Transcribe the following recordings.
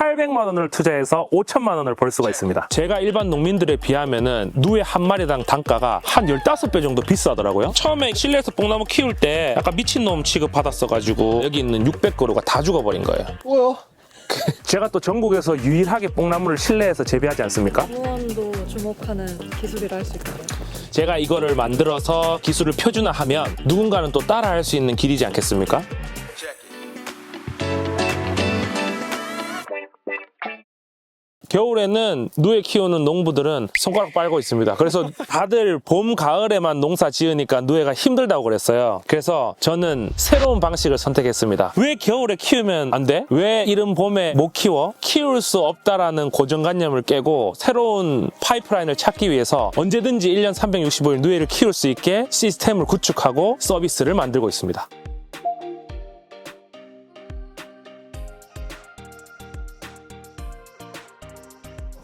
800만 원을 투자해서 5천만 원을 벌 수가 있습니다. 제가 일반 농민들에 비하면은 누에 한 마리당 단가가 한 15배 정도 비싸더라고요. 처음에 실내에서 뽕나무 키울 때 약간 미친놈 취급 받았어가지고 여기 있는 600그루가 다 죽어버린 거예요. 뭐요? 제가 또 전국에서 유일하게 뽕나무를 실내에서 재배하지 않습니까? 공무원도 주목하는 기술이라 할 수 있겠네요. 제가 이거를 만들어서 기술을 표준화하면 누군가는 또 따라할 수 있는 길이지 않겠습니까? 겨울에는 누에 키우는 농부들은 손가락 빨고 있습니다. 그래서 다들 봄, 가을에만 농사 지으니까 누에가 힘들다고 그랬어요. 그래서 저는 새로운 방식을 선택했습니다. 왜 겨울에 키우면 안 돼? 왜 이른 봄에 못 키워? 키울 수 없다라는 고정관념을 깨고 새로운 파이프라인을 찾기 위해서 언제든지 1년 365일 누에를 키울 수 있게 시스템을 구축하고 서비스를 만들고 있습니다.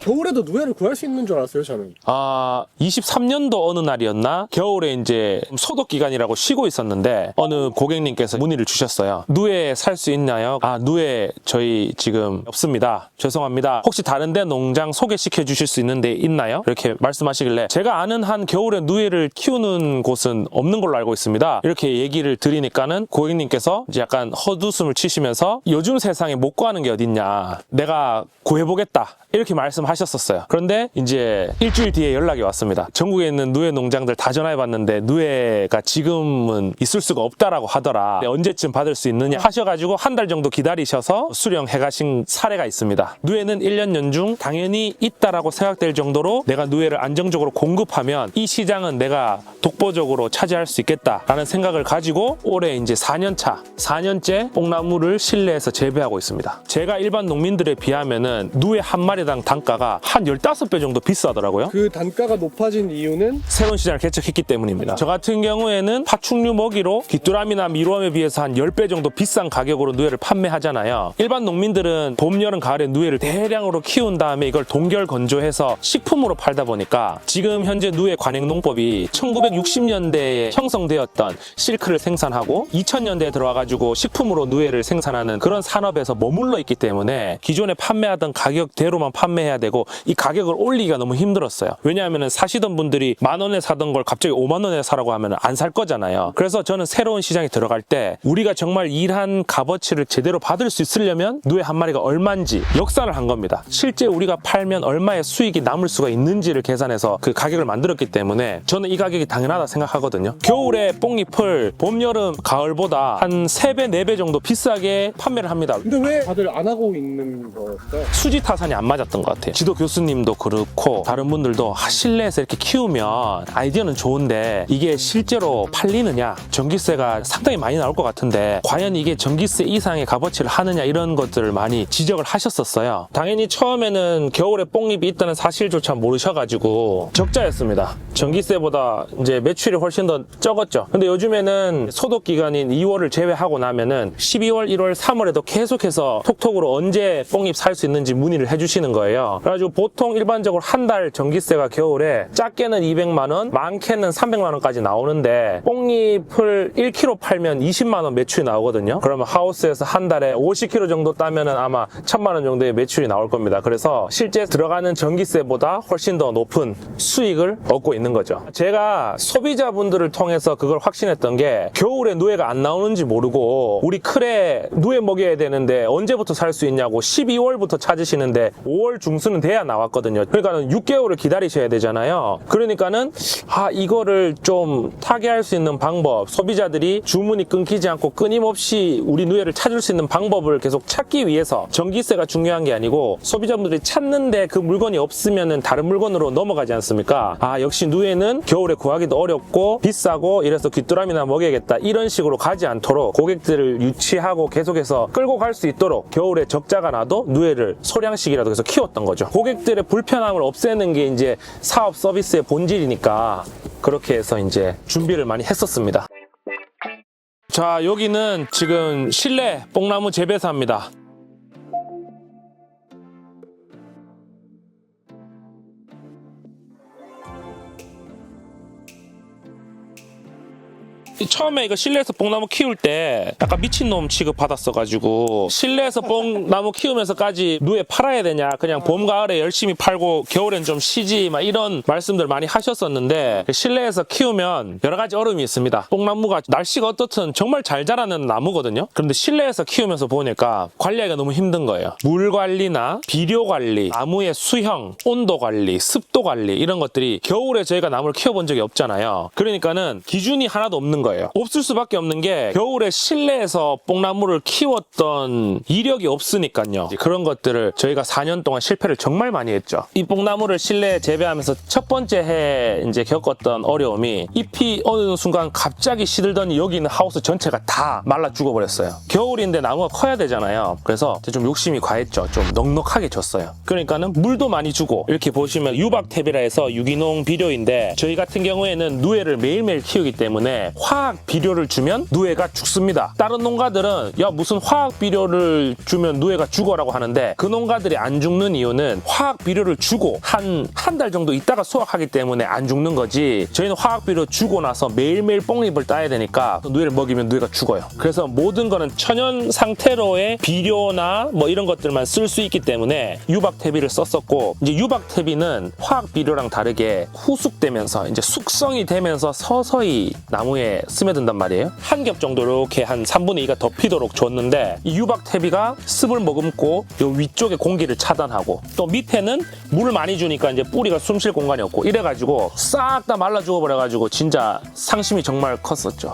겨울에도 누에를 구할 수 있는 줄 알았어요, 저는. 23년도 어느 날이었나? 겨울에 이제 소독 기간이라고 쉬고 있었는데 어느 고객님께서 문의를 주셨어요. 누에 살 수 있나요? 누에 저희 지금 없습니다. 죄송합니다. 혹시 다른 데 농장 소개시켜 주실 수 있는 데 있나요? 이렇게 말씀하시길래 제가 아는 한 겨울에 누에를 키우는 곳은 없는 걸로 알고 있습니다. 이렇게 얘기를 드리니까는 고객님께서 이제 약간 헛웃음을 치시면서 요즘 세상에 못 구하는 게 어딨냐. 내가 구해보겠다. 이렇게 말씀하셨었어요. 그런데 이제 일주일 뒤에 연락이 왔습니다. 전국에 있는 누에 농장들 다 전화해봤는데 누에가 지금은 있을 수가 없다라고 하더라. 언제쯤 받을 수 있느냐 하셔가지고 한 달 정도 기다리셔서 수령해 가신 사례가 있습니다. 누에는 1년 연중 당연히 있다라고 생각될 정도로 내가 누에를 안정적으로 공급하면 이 시장은 내가 독보적으로 차지할 수 있겠다라는 생각을 가지고 올해 이제 4년째 뽕나무를 실내에서 재배하고 있습니다. 제가 일반 농민들에 비하면은 누에 한 마리당 단가가 한 15배 정도 비싸더라고요. 그 단가가 높아진 이유는 새로운 시장을 개척했기 때문입니다. 저 같은 경우에는 파충류 먹이로 귀뚜라미나 미로암에 비해서 한 10배 정도 비싼 가격으로 누에를 판매하잖아요. 일반 농민들은 봄, 여름, 가을에 누에를 대량으로 키운 다음에 이걸 동결 건조해서 식품으로 팔다 보니까 지금 현재 누에 관행농법이 1960년대에 형성되었던 실크를 생산하고 2000년대에 들어와가지고 식품으로 누에를 생산하는 그런 산업에서 머물러 있기 때문에 기존에 판매하던 가격대로만 판매해야 되고 이 가격을 올리기가 너무 힘들었어요. 왜냐하면 사시던 분들이 10,000원에 사던 걸 갑자기 50,000원에 사라고 하면 안 살 거잖아요. 그래서 저는 새로운 시장에 들어갈 때 우리가 정말 일한 값어치를 제대로 받을 수 있으려면 누에 한 마리가 얼마인지 역산을 한 겁니다. 실제 우리가 팔면 얼마의 수익이 남을 수가 있는지를 계산해서 그 가격을 만들었기 때문에 저는 이 가격이 당연하다 생각하거든요. 겨울에 뽕잎을 봄, 여름, 가을보다 한 3배, 4배 정도 비싸게 판매를 합니다. 근데 왜 다들 안 하고 있는 걸까요? 수지 타산이 안 맞았던 것 같아요. 지도 교수님도 그렇고 다른 분들도 실내에서 이렇게 키우면 아이디어는 좋은데 이게 실제로 팔리느냐, 전기세가 상당히 많이 나올 것 같은데 과연 이게 전기세 이상의 값어치를 하느냐 이런 것들을 많이 지적을 하셨었어요. 당연히 처음에는 겨울에 뽕잎이 있다는 사실조차 모르셔가지고 적자였습니다. 전기세보다 이제 매출이 훨씬 더 적었죠. 근데 요즘에는 소독 기간인 2월을 제외하고 나면은 12월, 1월, 3월에도 계속해서 톡톡으로 언제 뽕잎 살 수 있는지 문의를 해주시는 거예요. 그래가지고 보통 일반적으로 한 달 전기세가 겨울에 작게는 200만 원, 많게는 300만 원까지 나오는데 뽕잎을 1kg 팔면 20만 원 매출이 나오거든요. 그러면 하우스에서 한 달에 50kg 정도 따면은 아마 1,000만 원 정도의 매출이 나올 겁니다. 그래서 실제 들어가는 전기세보다 훨씬 더 높은 수익을 얻고 있는 거죠. 제가 소비자분들을 통해서 그걸 확신했던 게 겨울에 누에가 안 나오는지 모르고 우리 클에 누에 먹여야 되는데 언제부터 살 수 있냐고 12월부터 찾으시는데 5월 중순은 돼야 나왔거든요. 그러니까는 6개월을 기다리셔야 되잖아요. 그러니까는 이거를 좀 타개할 수 있는 방법, 소비자들이 주문이 끊기지 않고 끊임없이 우리 누에를 찾을 수 있는 방법을 계속 찾기 위해서 전기세가 중요한 게 아니고 소비자분들이 찾는데 그 물건이 없으면은 다른 물건으로 넘어가지 않습니까? 역시 누에는 겨울에 구하기도 어렵고 비싸고 이래서 귀뚜라미나 먹여야겠다 이런 식으로 가지 않도록 고객들을 유치하고 계속해서 끌고 갈 수 있도록 겨울에 적자가 나도 누에를 소량씩이라도 해서 키웠던 거죠. 고객들의 불편함을 없애는 게 이제 사업 서비스의 본질이니까 그렇게 해서 이제 준비를 많이 했었습니다. 자, 여기는 지금 실내 뽕나무 재배사입니다. 처음에 이거 실내에서 뽕나무 키울 때 약간 미친놈 취급 받았어가지고 실내에서 뽕나무 키우면서까지 누에 팔아야 되냐, 그냥 봄 가을에 열심히 팔고 겨울엔 좀 쉬지, 막 이런 말씀들 많이 하셨었는데, 실내에서 키우면 여러 가지 어려움이 있습니다. 뽕나무가 날씨가 어떻든 정말 잘 자라는 나무거든요. 그런데 실내에서 키우면서 보니까 관리하기가 너무 힘든 거예요. 물 관리나 비료 관리, 나무의 수형, 온도 관리, 습도 관리, 이런 것들이 겨울에 저희가 나무를 키워본 적이 없잖아요. 그러니까는 기준이 하나도 없는 거예요. 없을 수밖에 없는 게 겨울에 실내에서 뽕나무를 키웠던 이력이 없으니까요. 그런 것들을 저희가 4년 동안 실패를 정말 많이 했죠. 이 뽕나무를 실내에 재배하면서 첫 번째 해 이제 겪었던 어려움이, 잎이 어느 순간 갑자기 시들더니 여기 있는 하우스 전체가 다 말라 죽어버렸어요. 겨울인데 나무가 커야 되잖아요. 그래서 좀 욕심이 과했죠. 좀 넉넉하게 줬어요. 그러니까는 물도 많이 주고, 이렇게 보시면 유박탭이라 해서 유기농 비료인데, 저희 같은 경우에는 누에를 매일매일 키우기 때문에 화학 비료를 주면 누에가 죽습니다. 다른 농가들은 야 무슨 화학 비료를 주면 누에가 죽어라고 하는데, 그 농가들이 안 죽는 이유는 화학 비료를 주고 한 달 정도 있다가 수확하기 때문에 안 죽는 거지, 저희는 화학 비료 주고 나서 매일매일 뽕잎을 따야 되니까 누에를 먹이면 누에가 죽어요. 그래서 모든 거는 천연 상태로의 비료나 뭐 이런 것들만 쓸 수 있기 때문에 유박태비를 썼었고, 이제 유박태비는 화학 비료랑 다르게 후숙되면서 이제 숙성이 되면서 서서히 나무에 스며든단 말이에요. 한 겹 정도 이렇게 한 3분의 2가 덮이도록 줬는데, 이 유박태비가 습을 머금고 요 위쪽에 공기를 차단하고, 또 밑에는 물을 많이 주니까 이제 뿌리가 숨 쉴 공간이 없고, 이래가지고 싹 다 말라 죽어버려가지고 진짜 상심이 정말 컸었죠.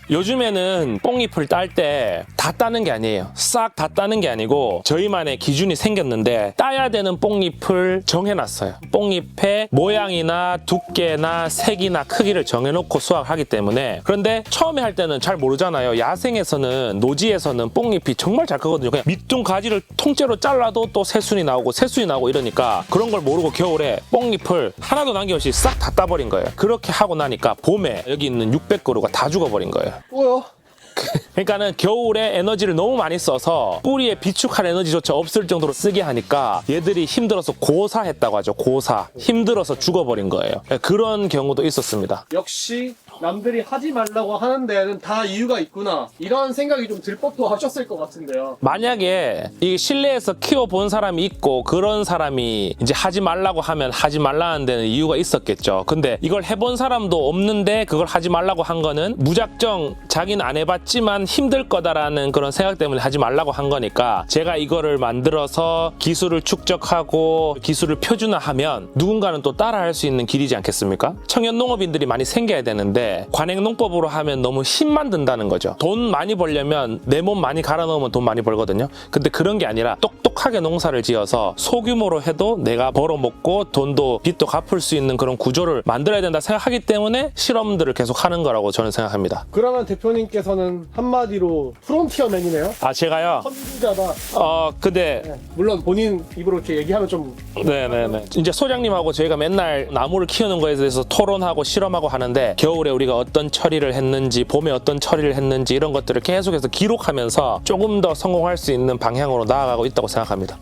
요즘에는 뽕잎을 딸 때 다 따는 게 아니에요. 싹 다 따는 게 아니고 저희만의 기준이 생겼는데, 따야 되는 뽕잎을 정해놨어요. 뽕잎의 모양이나 두께나 색이나 크기를 정해놓고 수확하기 때문에. 그런데 처음에 할 때는 잘 모르잖아요. 야생에서는, 노지에서는 뽕잎이 정말 잘 크거든요. 그냥 밑둥 가지를 통째로 잘라도 또 새순이 나오고 새순이 나오고 이러니까, 그런 걸 모르고 겨울에 뽕잎을 하나도 남김없이 싹 다 따버린 거예요. 그렇게 하고 나니까 봄에 여기 있는 600그루가 다 죽어버린 거예요. 뭐요? 그러니까는 겨울에 에너지를 너무 많이 써서 뿌리에 비축할 에너지조차 없을 정도로 쓰게 하니까 얘들이 힘들어서 고사했다고 하죠. 고사. 힘들어서 죽어버린 거예요. 그런 경우도 있었습니다. 역시 남들이 하지 말라고 하는 데는 다 이유가 있구나, 이런 생각이 좀 들 법도 하셨을 것 같은데요. 만약에 이 실내에서 키워본 사람이 있고, 그런 사람이 이제 하지 말라고 하면 하지 말라는 데는 이유가 있었겠죠. 근데 이걸 해본 사람도 없는데 그걸 하지 말라고 한 거는 무작정 자기는 안 해봤지만 힘들 거다라는 그런 생각 때문에 하지 말라고 한 거니까, 제가 이거를 만들어서 기술을 축적하고 기술을 표준화하면 누군가는 또 따라할 수 있는 길이지 않겠습니까? 청년 농업인들이 많이 생겨야 되는데, 관행농법으로 하면 너무 힘만 든다는 거죠. 돈 많이 벌려면 내 몸 많이 갈아 넣으면 돈 많이 벌거든요. 근데 그런 게 아니라 똑똑하게 농사를 지어서 소규모로 해도 내가 벌어먹고 돈도 빚도 갚을 수 있는 그런 구조를 만들어야 된다 생각하기 때문에 실험들을 계속 하는 거라고 저는 생각합니다. 그러면 대표님께서는 한마디로 프론티어맨이네요. 아, 제가요? 선구자다. 근데 네. 물론 본인 입으로 이렇게 얘기하면 좀 네네네. 이제 소장님하고 저희가 맨날 나무를 키우는 거에 대해서 토론하고 실험하고 하는데, 겨울에 우리가 어떤 처리를 했는지, 봄에 어떤 처리를 했는지, 이런 것들을 계속해서 기록하면서 조금 더 성공할 수 있는 방향으로 나아가고 있다고 생각합니다.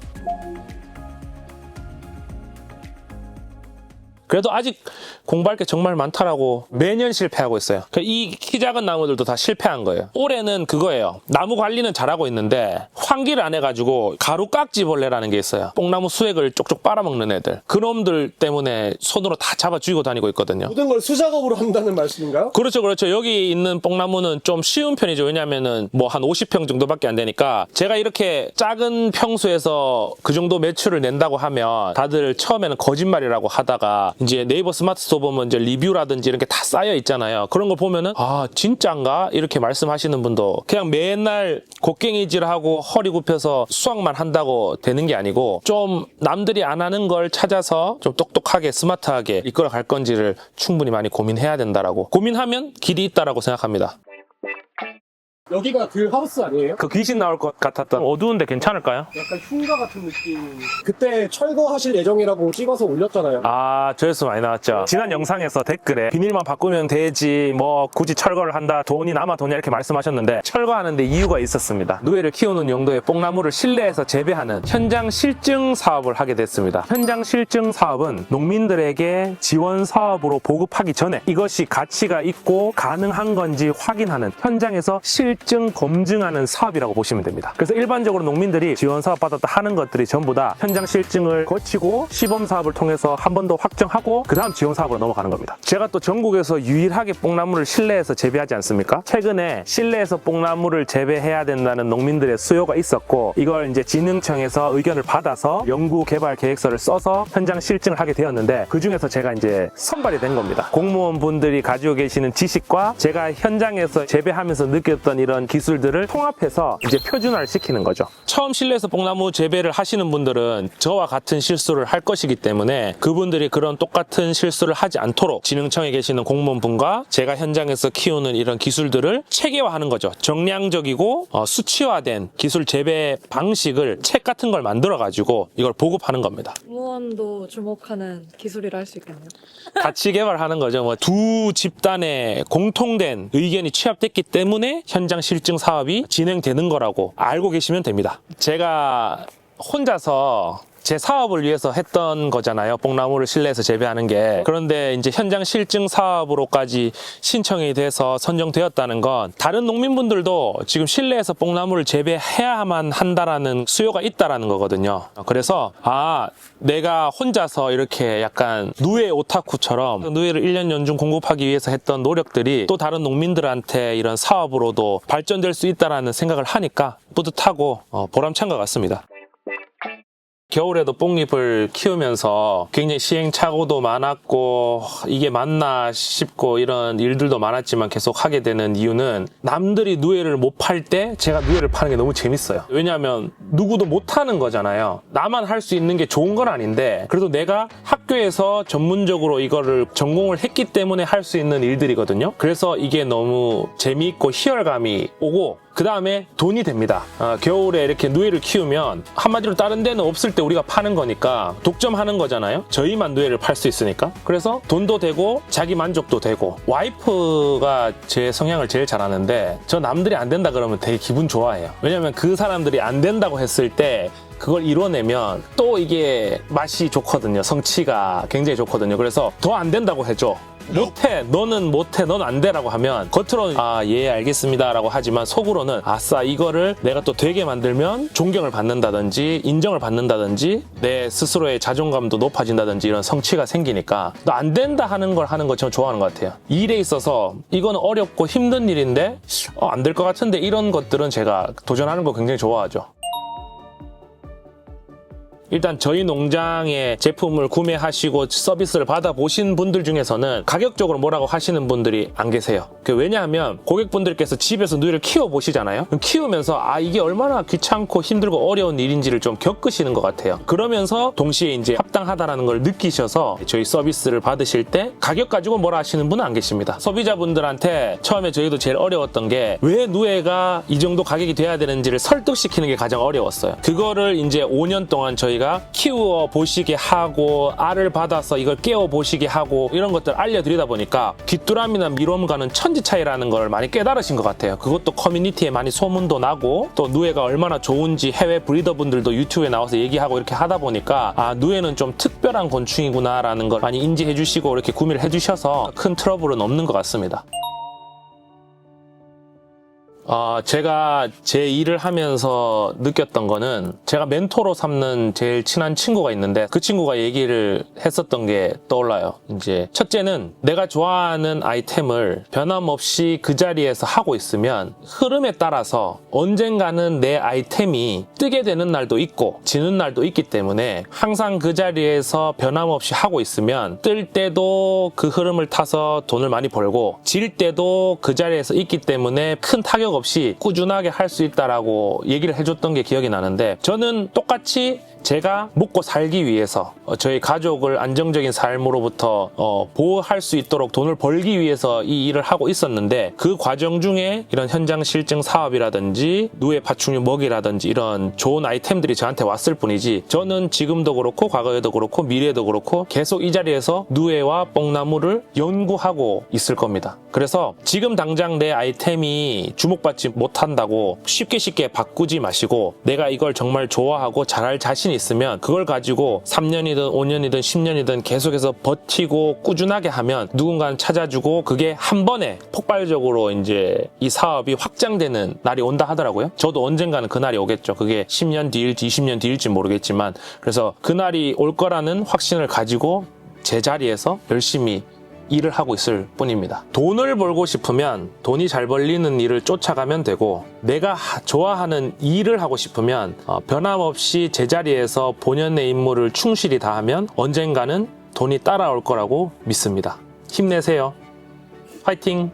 그래도 아직 공부할 게 정말 많다라고 매년 실패하고 있어요. 이 키 작은 나무들도 다 실패한 거예요. 올해는 그거예요. 나무 관리는 잘하고 있는데 환기를 안 해가지고 가루깍지벌레라는 게 있어요. 뽕나무 수액을 쪽쪽 빨아먹는 애들. 그놈들 때문에 손으로 다 잡아 죽이고 다니고 있거든요. 모든 걸 수작업으로 한다는 말씀인가요? 그렇죠, 그렇죠. 여기 있는 뽕나무는 좀 쉬운 편이죠. 왜냐면은 뭐 한 50평 정도밖에 안 되니까, 제가 이렇게 작은 평수에서 그 정도 매출을 낸다고 하면 다들 처음에는 거짓말이라고 하다가, 이제 네이버 스마트 스토어 보면 이제 리뷰라든지 이런 게 다 쌓여 있잖아요. 그런 걸 보면은 아 진짠가? 이렇게 말씀하시는 분도, 그냥 맨날 곡괭이질하고 허리 굽혀서 수확만 한다고 되는 게 아니고, 좀 남들이 안 하는 걸 찾아서 좀 똑똑하게 스마트하게 이끌어 갈 건지를 충분히 많이 고민해야 된다라고, 고민하면 길이 있다라고 생각합니다. 여기가 그 하우스 아니에요? 그 귀신 나올 것 같았던 어두운데 괜찮을까요? 약간 흉가 같은 느낌. 그때 철거하실 예정이라고 찍어서 올렸잖아요. 아, 조회수 많이 나왔죠. 지난 영상에서 댓글에 비닐만 바꾸면 되지 뭐 굳이 철거를 한다 돈이 남아 도냐 이렇게 말씀하셨는데 철거하는데 이유가 있었습니다. 누에를 키우는 용도의 뽕나무를 실내에서 재배하는 현장 실증 사업을 하게 됐습니다. 현장 실증 사업은 농민들에게 지원 사업으로 보급하기 전에 이것이 가치가 있고 가능한 건지 확인하는 현장에서 실증 검증하는 사업이라고 보시면 됩니다. 그래서 일반적으로 농민들이 지원 사업 받았다 하는 것들이 전부 다 현장 실증을 거치고 시범 사업을 통해서 한 번 더 확정하고 그 다음 지원 사업으로 넘어가는 겁니다. 제가 또 전국에서 유일하게 뽕나무를 실내에서 재배하지 않습니까? 최근에 실내에서 뽕나무를 재배해야 된다는 농민들의 수요가 있었고 이걸 이제 진흥청에서 의견을 받아서 연구 개발 계획서를 써서 현장 실증을 하게 되었는데 그 중에서 제가 이제 선발이 된 겁니다. 공무원분들이 가지고 계시는 지식과 제가 현장에서 재배하면서 느꼈던 이런 기술들을 통합해서 이제 표준화를 시키는 거죠. 처음 실내에서 뽕나무 재배를 하시는 분들은 저와 같은 실수를 할 것이기 때문에 그분들이 그런 똑같은 실수를 하지 않도록 진흥청에 계시는 공무원분과 제가 현장에서 키우는 이런 기술들을 체계화하는 거죠. 정량적이고 수치화된 기술 재배 방식을 책 같은 걸 만들어 가지고 이걸 보급하는 겁니다. 공무원도 주목하는 기술이라 할 수 있겠네요. 같이 개발하는 거죠. 뭐 두 집단의 공통된 의견이 취합됐기 때문에 현장 실증 사업이 진행되는 거라고 알고 계시면 됩니다. 제가 혼자서 제 사업을 위해서 했던 거잖아요. 뽕나무를 실내에서 재배하는 게. 그런데 이제 현장 실증 사업으로까지 신청이 돼서 선정되었다는 건 다른 농민분들도 지금 실내에서 뽕나무를 재배해야만 한다라는 수요가 있다라는 거거든요. 그래서 내가 혼자서 이렇게 약간 누에 오타쿠처럼 누에를 1년 연중 공급하기 위해서 했던 노력들이 또 다른 농민들한테 이런 사업으로도 발전될 수 있다라는 생각을 하니까 뿌듯하고 보람찬 것 같습니다. 겨울에도 뽕잎을 키우면서 굉장히 시행착오도 많았고 이게 맞나 싶고 이런 일들도 많았지만 계속 하게 되는 이유는 남들이 누에를 못 팔 때 제가 누에를 파는 게 너무 재밌어요. 왜냐하면 누구도 못 하는 거잖아요. 나만 할 수 있는 게 좋은 건 아닌데 그래도 내가 학교에서 전문적으로 이거를 전공을 했기 때문에 할 수 있는 일들이거든요. 그래서 이게 너무 재미있고 희열감이 오고 그 다음에 돈이 됩니다. 겨울에 이렇게 누에를 키우면 한마디로 다른 데는 없을 때 우리가 파는 거니까 독점하는 거잖아요. 저희만 누에를 팔 수 있으니까. 그래서 돈도 되고 자기 만족도 되고 와이프가 제 성향을 제일 잘 아는데 저 남들이 안 된다 그러면 되게 기분 좋아해요. 왜냐면 그 사람들이 안 된다고 했을 때 그걸 이뤄내면 또 이게 맛이 좋거든요. 성취가 굉장히 좋거든요. 그래서 더 안 된다고 해줘. 못해, 너는 못해, 넌 안 돼라고 하면 겉으로는 예 알겠습니다 라고 하지만 속으로는 아싸 이거를 내가 또 되게 만들면 존경을 받는다든지 인정을 받는다든지 내 스스로의 자존감도 높아진다든지 이런 성취가 생기니까 너 안 된다 하는 걸 하는 거 저 좋아하는 것 같아요. 일에 있어서 이건 어렵고 힘든 일인데 안 될 것 같은데 이런 것들은 제가 도전하는 거 굉장히 좋아하죠. 일단 저희 농장의 제품을 구매하시고 서비스를 받아보신 분들 중에서는 가격적으로 뭐라고 하시는 분들이 안 계세요. 왜냐하면 고객분들께서 집에서 누이를 키워보시잖아요. 키우면서 이게 얼마나 귀찮고 힘들고 어려운 일인지를 좀 겪으시는 것 같아요. 그러면서 동시에 이제 합당하다라는 걸 느끼셔서 저희 서비스를 받으실 때 가격 가지고 뭐라 하시는 분은 안 계십니다. 소비자분들한테 처음에 저희도 제일 어려웠던 게 왜 누에가 이 정도 가격이 돼야 되는지를 설득시키는 게 가장 어려웠어요. 그거를 이제 5년 동안 저희가 키워 보시게 하고 알을 받아서 이걸 깨워 보시게 하고 이런 것들 알려드리다 보니까 귀뚜라미나 미롬과는 천지 차이라는 걸 많이 깨달으신 것 같아요. 그것도 커뮤니티에 많이 소문도 나고 또 누에가 얼마나 좋은지 해외 브리더분들도 유튜브에 나와서 얘기하고 이렇게 하다 보니까 누에는 좀 특별한 곤충이구나 라는 걸 많이 인지해 주시고 이렇게 구매를 해 주셔서 큰 트러블은 없는 것 같습니다. 제가 제 일을 하면서 느꼈던 거는 제가 멘토로 삼는 제일 친한 친구가 있는데 그 친구가 얘기를 했었던 게 떠올라요. 이제 첫째는 내가 좋아하는 아이템을 변함없이 그 자리에서 하고 있으면 흐름에 따라서 언젠가는 내 아이템이 뜨게 되는 날도 있고 지는 날도 있기 때문에 항상 그 자리에서 변함없이 하고 있으면 뜰 때도 그 흐름을 타서 돈을 많이 벌고 질 때도 그 자리에서 있기 때문에 큰 타격을 압력 없이 꾸준하게 할 수 있다라고 얘기를 해줬던 게 기억이 나는데, 저는 똑같이 제가 먹고 살기 위해서 저희 가족을 안정적인 삶으로부터 보호할 수 있도록 돈을 벌기 위해서 이 일을 하고 있었는데, 그 과정 중에 이런 현장 실증 사업이라든지 누에 파충류 먹이라든지 이런 좋은 아이템들이 저한테 왔을 뿐이지, 저는 지금도 그렇고 과거에도 그렇고 미래에도 그렇고 계속 이 자리에서 누에와 뽕나무를 연구하고 있을 겁니다. 그래서 지금 당장 내 아이템이 주목받지 못한다고 쉽게 바꾸지 마시고, 내가 이걸 정말 좋아하고 잘할 자신이 있으면 그걸 가지고 3년이든 5년이든 10년이든 계속해서 버티고 꾸준하게 하면 누군가는 찾아주고, 그게 한 번에 폭발적으로 이제 이 사업이 확장되는 날이 온다 하더라고요. 저도 언젠가는 그날이 오겠죠. 그게 10년 뒤일지 20년 뒤일지 모르겠지만, 그래서 그날이 올 거라는 확신을 가지고 제 자리에서 열심히 일을 하고 있을 뿐입니다. 돈을 벌고 싶으면 돈이 잘 벌리는 일을 쫓아가면 되고, 내가 좋아하는 일을 하고 싶으면 변함없이 제자리에서 본연의 임무를 충실히 다하면 언젠가는 돈이 따라올 거라고 믿습니다. 힘내세요. 화이팅!